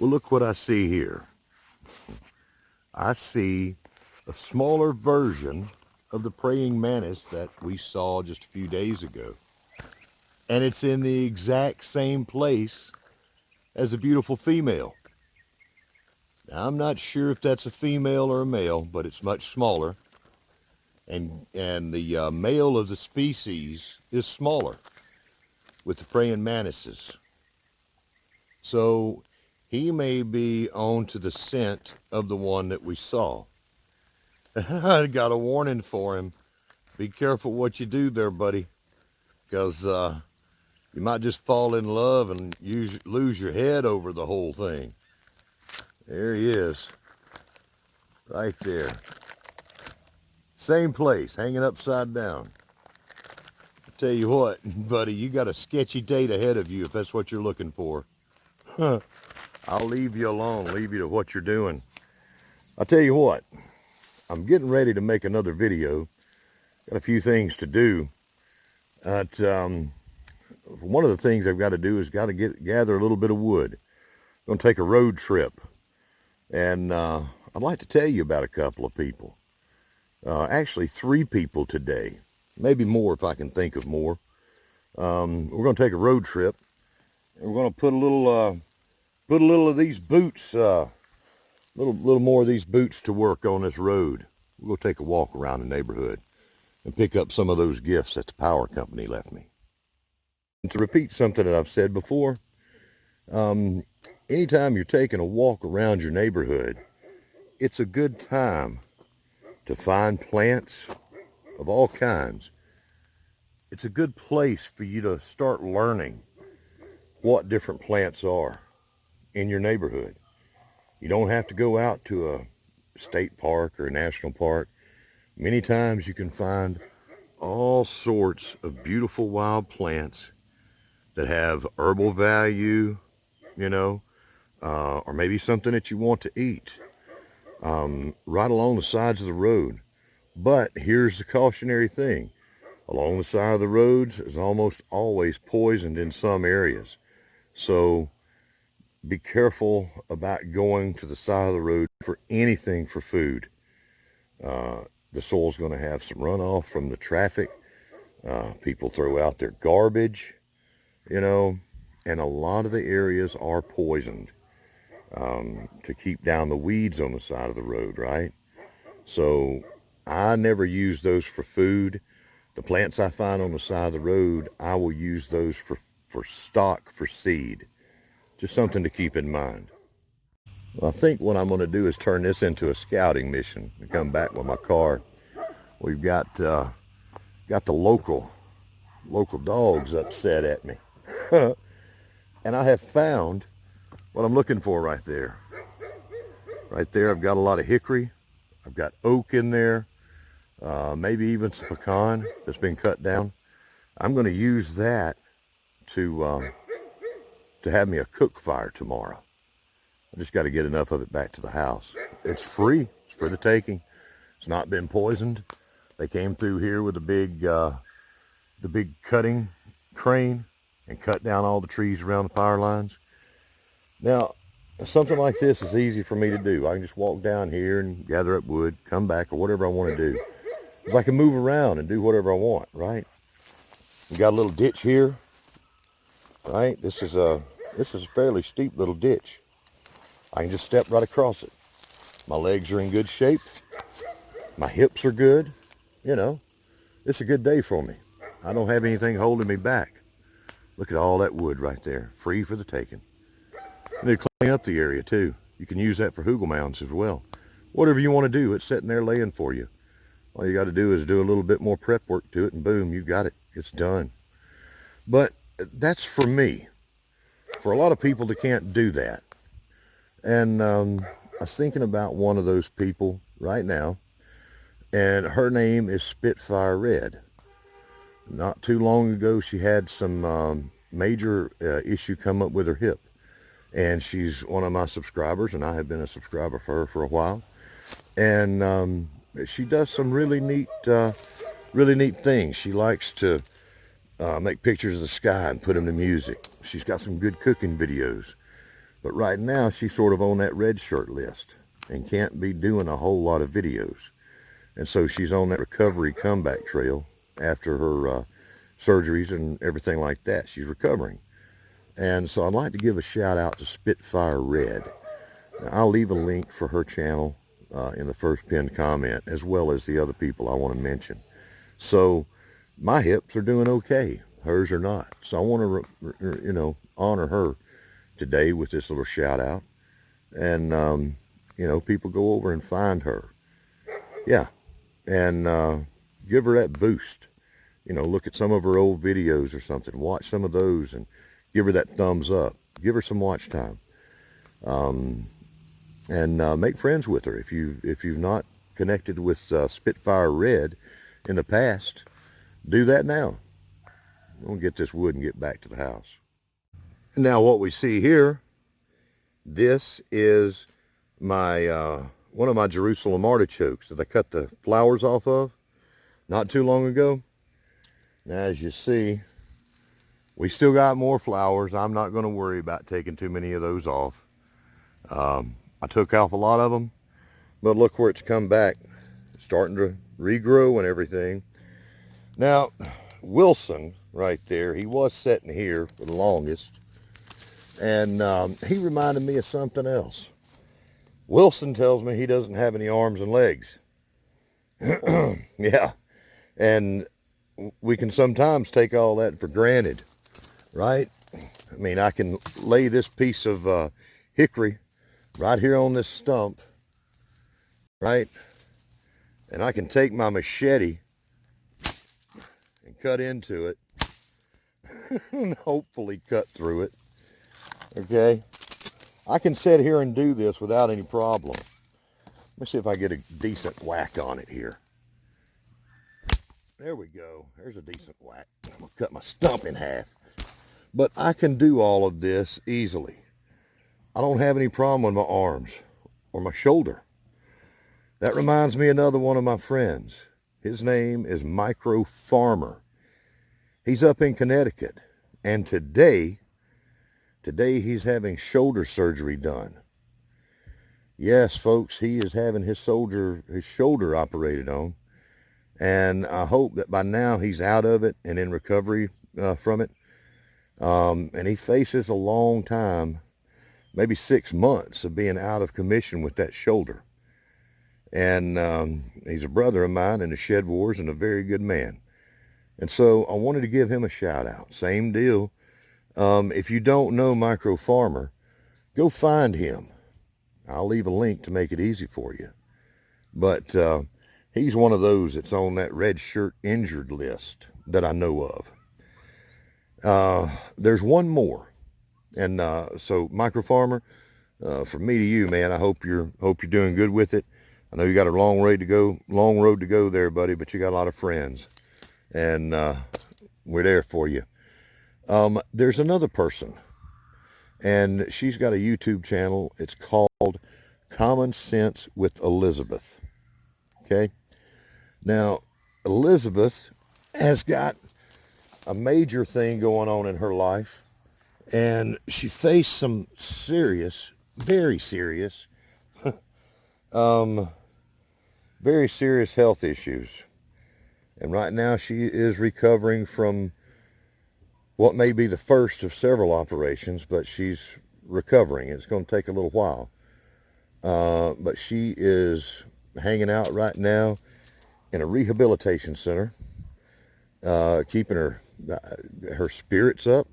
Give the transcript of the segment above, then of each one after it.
Well, look what I see here. I see a smaller version of the praying mantis that we saw just a few days ago. And it's in the exact same place as a beautiful female. Now, I'm not sure if that's a female or a male, but it's much smaller. And the male of the species is smaller with the praying mantises. So he may be on to the scent of the one that we saw. I got a warning for him. Be careful what you do there, buddy, because you might just fall in love and lose your head over the whole thing. There he is, right there. Same place, hanging upside down. I tell you what, buddy, you got a sketchy date ahead of you if that's what you're looking for. I'll leave you alone, leave you to what you're doing. I'll tell you what, I'm getting ready to make another video. Got a few things to do. But one of the things I've got to do is gather a little bit of wood. I'm going to take a road trip. And I'd like to tell you about a couple of people. Actually, 3 people today. Maybe more if I can think of more. We're going to take a road trip. And we're going to put a little of these boots, little more of these boots to work on this road. We'll go take a walk around the neighborhood and pick up some of those gifts that the power company left me. And to repeat something that I've said before, anytime you're taking a walk around your neighborhood, it's a good time to find plants of all kinds. It's a good place for you to start learning what different plants are in your neighborhood. You don't have to go out to a state park or a national park. Many times you can find all sorts of beautiful wild plants that have herbal value, you know, or maybe something that you want to eat, right along the sides of the road. But here's the cautionary thing. Along the side of the roads is almost always poisoned in some areas. So be careful about going to the side of the road for anything for food. The soil's going to have some runoff from the traffic. People throw out their garbage, you know, and a lot of the areas are poisoned to keep down the weeds on the side of the road, right? So I never use those for food. The plants I find on the side of the road, I will use those for stock, for seed. Just something to keep in mind. Well, I think what I'm going to do is turn this into a scouting mission and come back with my car. We've got the local dogs upset at me. And I have found what I'm looking for right there. Right there, I've got a lot of hickory. I've got oak in there. Maybe even some pecan that's been cut down. I'm going to use that to have me a cook fire tomorrow. I just got to get enough of it back to the house. It's free. It's for the taking. It's not been poisoned. They came through here with the big cutting crane and cut down all the trees around the power lines. Now, something like this is easy for me to do. I can just walk down here and gather up wood, come back, or whatever I want to do. Because I can move around and do whatever I want, right? We got a little ditch here, right? This is a fairly steep little ditch. I can just step right across it. My legs are in good shape. My hips are good. You know, it's a good day for me. I don't have anything holding me back. Look at all that wood right there, free for the taking. I need to clean up the area too. You can use that for hugel mounds as well. Whatever you want to do, it's sitting there laying for you. All you got to do is do a little bit more prep work to it and boom, you got it. It's done. But that's for me. For a lot of people that can't do that. And I was thinking about one of those people right now, and her name is Spitfire Red. Not too long ago, she had some major issue come up with her hip. And she's one of my subscribers, and I have been a subscriber for her for a while. And she does some really neat things. She likes to make pictures of the sky and put them to music. She's got some good cooking videos. But right now, she's sort of on that red shirt list and can't be doing a whole lot of videos. And so she's on that recovery comeback trail after her surgeries and everything like that. She's recovering. And so I'd like to give a shout out to Spitfire Red. Now, I'll leave a link for her channel in the first pinned comment, as well as the other people I want to mention. So my hips are doing okay. Hers are not. So I want to, honor her today with this little shout out. And, people go over and find her. Yeah. And give her that boost. Look at some of her old videos or something. Watch some of those and give her that thumbs up. Give her some watch time. And make friends with her. If you've not connected with Spitfire Red in the past, do that now. We'll get this wood and get back to the house. And now what we see here, this is my one of my Jerusalem artichokes that I cut the flowers off of not too long ago. Now, as you see, we still got more flowers. I'm not going to worry about taking too many of those off. I took off a lot of them, but look where it's come back. It's starting to regrow and everything. Now, Wilson right there, he was sitting here for the longest, and he reminded me of something else. Wilson tells me he doesn't have any arms and legs. Yeah, and we can sometimes take all that for granted, right? I mean, I can lay this piece of hickory right here on this stump, right? And I can take my machete and cut into it and hopefully cut through it, okay? I can sit here and do this without any problem. Let me see if I get a decent whack on it here. There we go. There's a decent whack. I'm going to cut my stump in half. But I can do all of this easily. I don't have any problem with my arms or my shoulder. That reminds me of another one of my friends. His name is Micro Farmer. He's up in Connecticut. And today he's having shoulder surgery done. Yes, folks, he is having his shoulder operated on. And I hope that by now he's out of it and in recovery from it. And he faces a long time, maybe 6 months of being out of commission with that shoulder. And he's a brother of mine in the Shed Wars and a very good man. And so I wanted to give him a shout out. Same deal. If you don't know Micro Farmer, go find him. I'll leave a link to make it easy for you. But he's one of those that's on that red shirt injured list that I know of. There's one more. And so Micro Farmer, from me to you, man, I hope you're doing good with it. I know you got a long road to go there, buddy, but you got a lot of friends. And we're there for you. There's another person, and she's got a YouTube channel. It's called Common Sense with Elizabeth. Okay? Now, Elizabeth has got a major thing going on in her life, and she faced some serious, very serious, very serious health issues. And right now she is recovering from what may be the first of several operations, but she's recovering. It's going to take a little while. But she is hanging out right now in a rehabilitation center, keeping her spirits up.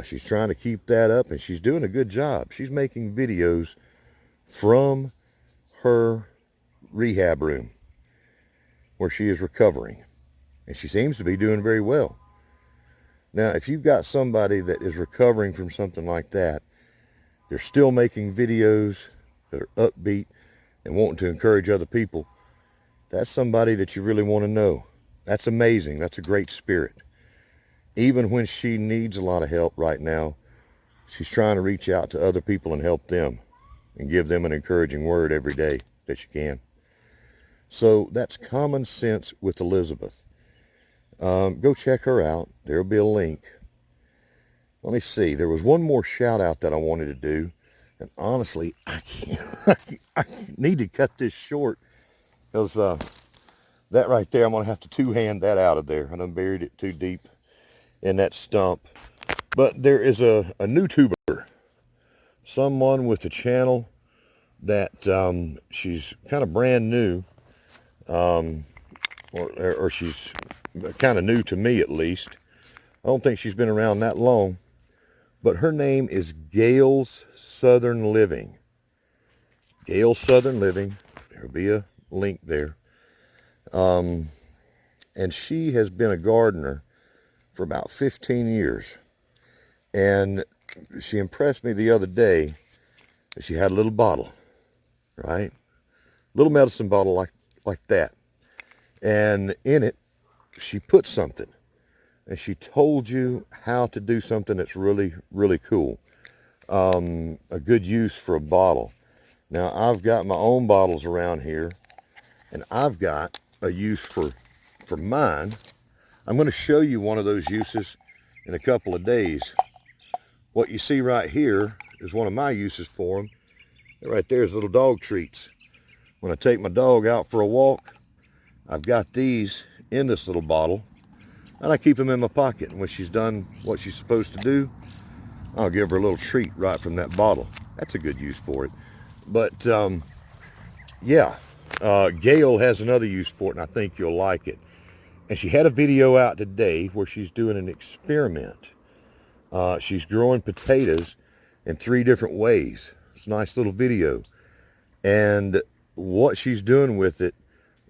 She's trying to keep that up, and she's doing a good job. She's making videos from her rehab room where she is recovering, and she seems to be doing very well. Now, if you've got somebody that is recovering from something like that, they're still making videos that are upbeat and wanting to encourage other people, that's somebody that you really want to know. That's amazing. That's a great spirit. Even when she needs a lot of help right now, she's trying to reach out to other people and help them and give them an encouraging word every day that she can. So that's Common Sense with Elizabeth. Go check her out. There'll be a link. Let me see. There was one more shout out that I wanted to do. And honestly, I can't, I need to cut this short because that right there, I'm going to have to two-hand that out of there. I done buried it too deep in that stump. But there is a new tuber, someone with a channel that she's kind of brand new, or she's kind of new to me at least. I don't think she's been around that long, but her name is Gail's Southern Living. Gail's Southern Living. There'll be a link there. And she has been a gardener for about 15 years. And she impressed me the other day. She had a little bottle, right? Little medicine bottle like that. And in it, she put something. And she told you how to do something that's really, really cool. A good use for a bottle. Now, I've got my own bottles around here, and I've got a use for mine. I'm going to show you one of those uses in a couple of days. What you see right here is one of my uses for them. Right there is little dog treats. When I take my dog out for a walk, I've got these in this little bottle, and I keep them in my pocket. And when she's done what she's supposed to do, I'll give her a little treat right from that bottle. That's a good use for it. But yeah, Gail has another use for it, and I think you'll like it. And she had a video out today where she's doing an experiment. She's growing potatoes in 3 different ways. It's a nice little video. And what she's doing with it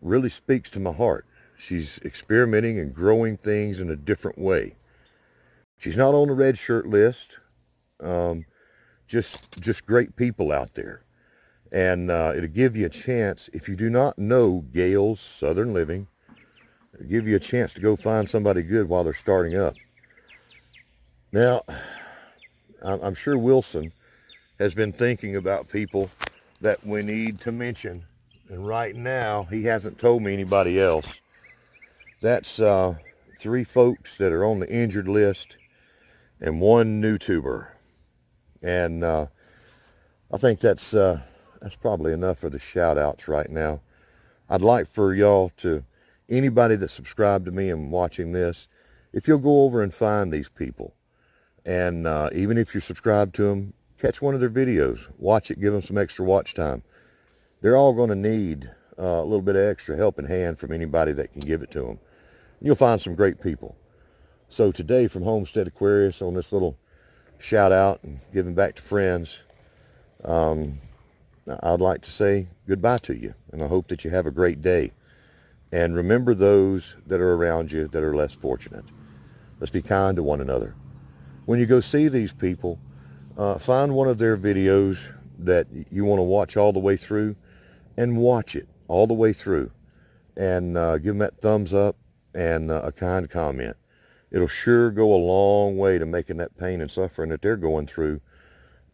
really speaks to my heart. She's experimenting and growing things in a different way. She's not on the red shirt list. Just great people out there. And it'll give you a chance, if you do not know Gail's Southern Living, it'll give you a chance to go find somebody good while they're starting up. Now, I'm sure Wilson has been thinking about people that we need to mention. And right now, he hasn't told me anybody else. That's 3 folks that are on the injured list and 1 new tuber. And I think that's probably enough for the shout outs right now. I'd like for y'all to, anybody that subscribed to me and watching this, if you'll go over and find these people, and even if you're subscribed to them, catch one of their videos, watch it, give them some extra watch time. They're all going to need a little bit of extra helping hand from anybody that can give it to them. You'll find some great people. So today from Homestead Aquarius, on this little shout out and giving back to friends, I'd like to say goodbye to you, and I hope that you have a great day. And remember those that are around you that are less fortunate. Let's be kind to one another. When you go see these people, find one of their videos that you want to watch all the way through, and watch it all the way through, and give them that thumbs up and a kind comment. It'll sure go a long way to making that pain and suffering that they're going through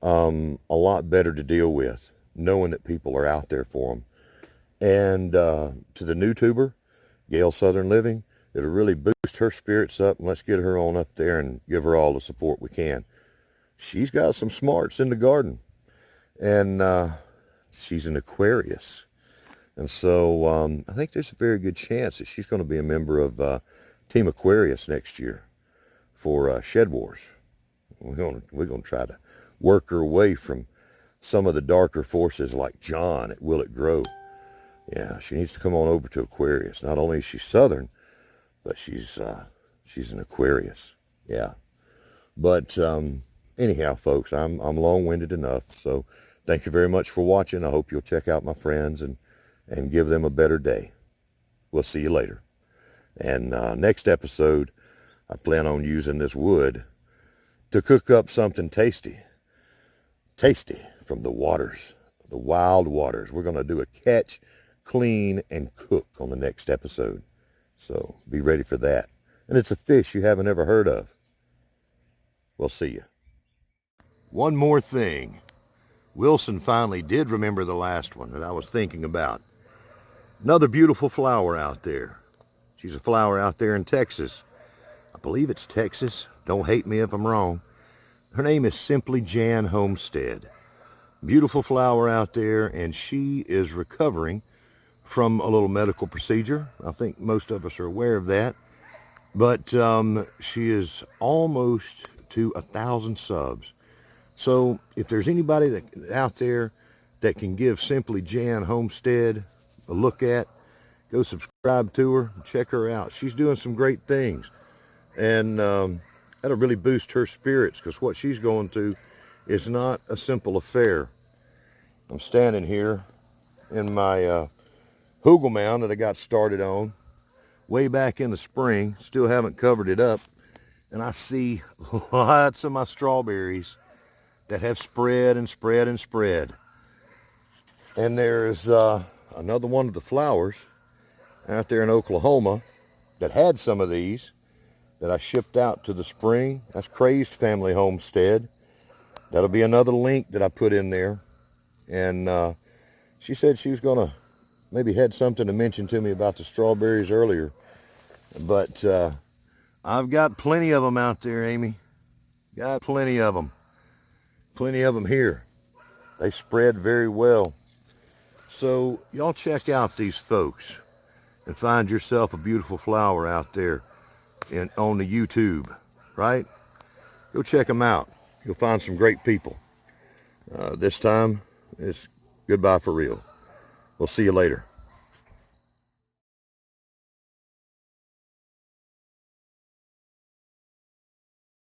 a lot better to deal with, knowing that people are out there for them. And to the new tuber, Gail Southern Living, it'll really boost her spirits up, and let's get her on up there and give her all the support we can. She's got some smarts in the garden, and she's an Aquarius. And so I think there's a very good chance that she's going to be a member of Team Aquarius next year for Shed Wars. We're going to try to work her away from some of the darker forces like John at Will It Grow. Yeah, she needs to come on over to Aquarius. Not only is she Southern, but she's an Aquarius. Yeah. But anyhow, folks, I'm long-winded enough. So thank you very much for watching. I hope you'll check out my friends and give them a better day. We'll see you later. And next episode, I plan on using this wood to cook up something tasty. Tasty from the waters, the wild waters. We're going to do a catch, clean, and cook on the next episode. So be ready for that. And it's a fish you haven't ever heard of. We'll see you. One more thing. Wilson finally did remember the last one that I was thinking about. Another beautiful flower out there. She's a flower out there in Texas. I believe it's Texas. Don't hate me if I'm wrong. Her name is Simply Jan Homestead. Beautiful flower out there, and she is recovering from a little medical procedure. I think most of us are aware of that. But she is almost to 1,000 subs. So if there's anybody out there that can give Simply Jan Homestead a look at, go subscribe to her, check her out. She's doing some great things. And that'll really boost her spirits, because what she's going through is not a simple affair. I'm standing here in my hugel mound that I got started on way back in the spring. Still haven't covered it up. And I see lots of my strawberries that have spread and spread and spread. And there's another one of the flowers out there in Oklahoma that had some of these that I shipped out to the spring. That's Crazed Family Homestead. That'll be another link that I put in there. And she said she was gonna maybe had something to mention to me about the strawberries earlier. But I've got plenty of them out there, Amy. Got plenty of them. Plenty of them here. They spread very well. So y'all check out these folks and find yourself a beautiful flower out there on the YouTube, right? Go check them out. You'll find some great people. This time, it's goodbye for real. We'll see you later.